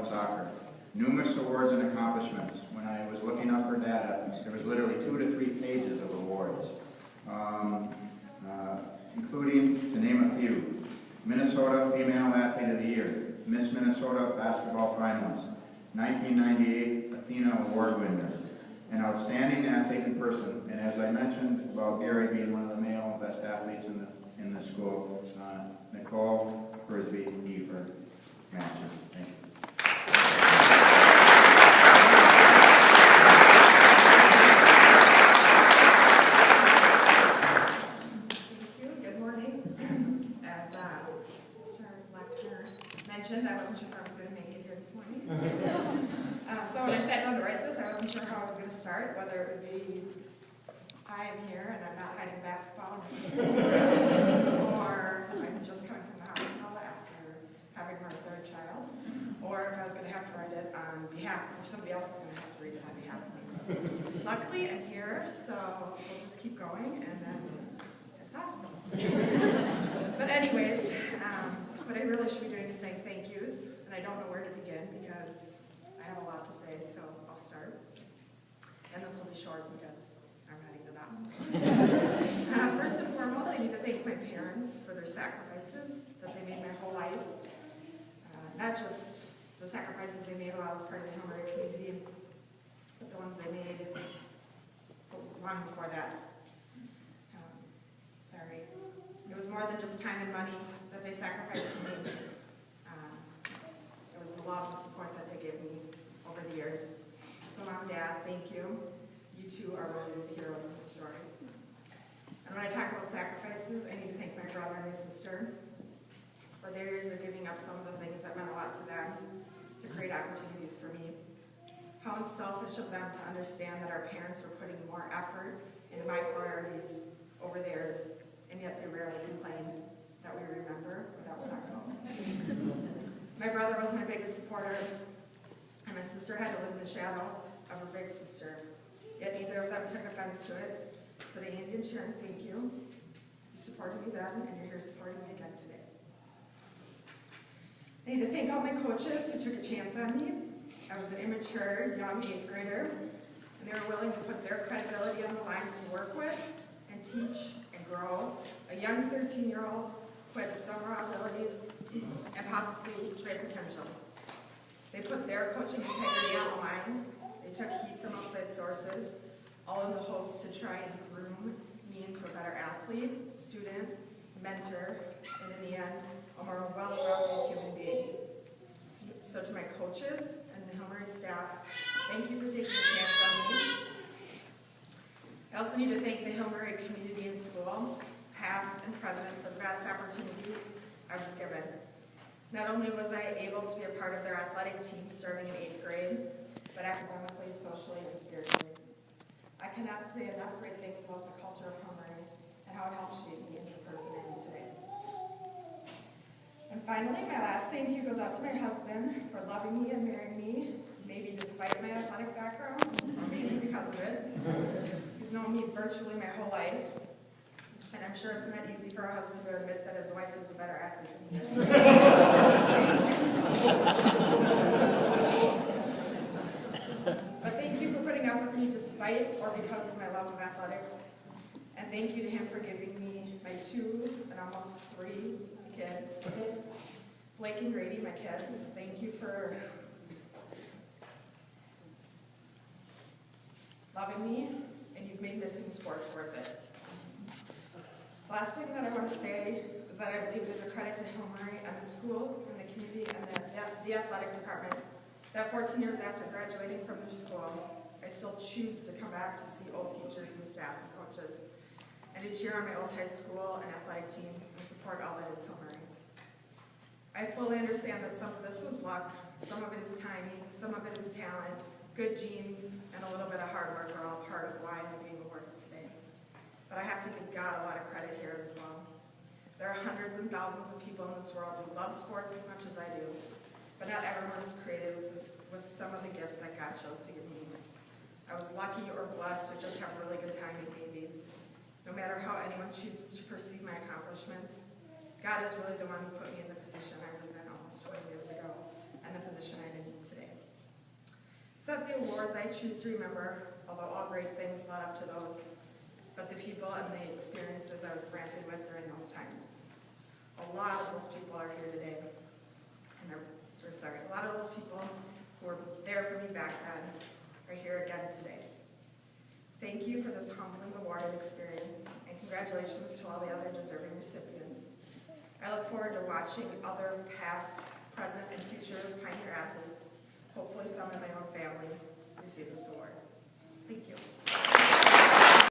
with soccer. Numerous awards and accomplishments. When I was looking up her data, there was literally 2 to 3 pages of awards, including, to name a few, Minnesota Female Athlete of the Year, Miss Minnesota Basketball Finalist, 1998 Athena Award winner, an outstanding athlete in person, and as I mentioned about Gary being one of the male best athletes in the school, Nicole, Persby, Geifer, matches. Thank you. I wasn't sure if I was going to make it here this morning. So when I sat down to write this, I wasn't sure how I was going to start, whether it would be I am here and I'm not hiding basketball, or I'm just coming from the hospital after having my 3rd child, or if I was going to have to write it on behalf, or somebody else is going to have to read it on behalf of me. Luckily, I'm here, so we'll just keep going, and then if possible. But anyways, what I really should be doing is saying thank yous, and I don't know where to begin because I have a lot to say, so I'll start. And this will be short because I'm heading to the hospital. First and foremost, I need to thank my parents for their sacrifices that they made my whole life. Not just the sacrifices they made while I was part of the Hillary community, but the ones they made long before that. It was more than just time and money that they sacrificed for me. It was the love and support that they gave me over the years. So Mom, Dad, thank you. You two are really the heroes of the story. And when I talk about sacrifices, I need to thank my brother and my sister for their years of giving up some of the things that meant a lot to them to create opportunities for me. How unselfish of them to understand that our parents were putting more effort into my priorities over theirs, and yet they rarely complained that we remember or that we'll talk about. My brother was my biggest supporter, and my sister had to live in the shadow of her big sister. Yet neither of them took offense to it. So to Andy and Sharon, thank you. You supported me then, and you're here supporting me again today. I need to thank all my coaches who took a chance on me. I was an immature, young 8th grader, and they were willing to put their credibility on the line to work with and teach and grow a young 13-year-old who had some raw abilities and possibly great potential. They put their coaching integrity on the line. They took heat from outside sources, all in the hopes to try and groom me into a better athlete, student, mentor, and in the end, a more well-rounded human being. So to my coaches and the Hillary staff, thank you for taking a chance on me. I also need to thank the Hillary community and school, past and present, for the best opportunities I was given. Not only was I able to be a part of their athletic team starting in 8th grade, but academically, socially, and spiritually. I cannot say enough great things about the culture of Hillary and how it helped shape me into the person I am today. And finally, my last thank you goes out to my husband for loving me and marrying me, maybe despite my athletic background, or maybe because of it. He's known me virtually my whole life, and I'm sure it's not easy for a husband to admit that his wife is a better athlete than he is. But thank you for putting up with me despite or because of my love of athletics, and thank you to him for giving me my 2 and almost 3 kids. Blake and Grady, my kids, thank you for loving me, and you've made missing sports worth it. Last thing that I want to say is that I believe it is a credit to Hillary and the school and the community and the athletic department that 14 years after graduating from their school, I still choose to come back to see old teachers and staff and coaches, and to cheer on my old high school and athletic teams and support all that is Hillary. I fully understand that some of this was luck, some of it is timing, some of it is talent, good genes, and a little bit of hard work are all part of why I'm being awarded today. But I have to give God a lot of credit here as well. There are hundreds and thousands of people in this world who love sports as much as I do, but not everyone is created with some of the gifts that God chose to give me. I was lucky or blessed or just have really good timing, maybe. No matter how anyone chooses to perceive my accomplishments, God is really the one who put me in the position I was in almost 20 years ago, and the position I'm in awards I choose to remember, although all great things led up to those, but the people and the experiences I was granted with during those times. A lot of those people are here today, and a lot of those people who were there for me back then are here again today. Thank you for this humbling award and experience, and congratulations to all the other deserving recipients. I look forward to watching other past, present, and future Pioneer athletes, hopefully some in my own family, receive this award. Thank you.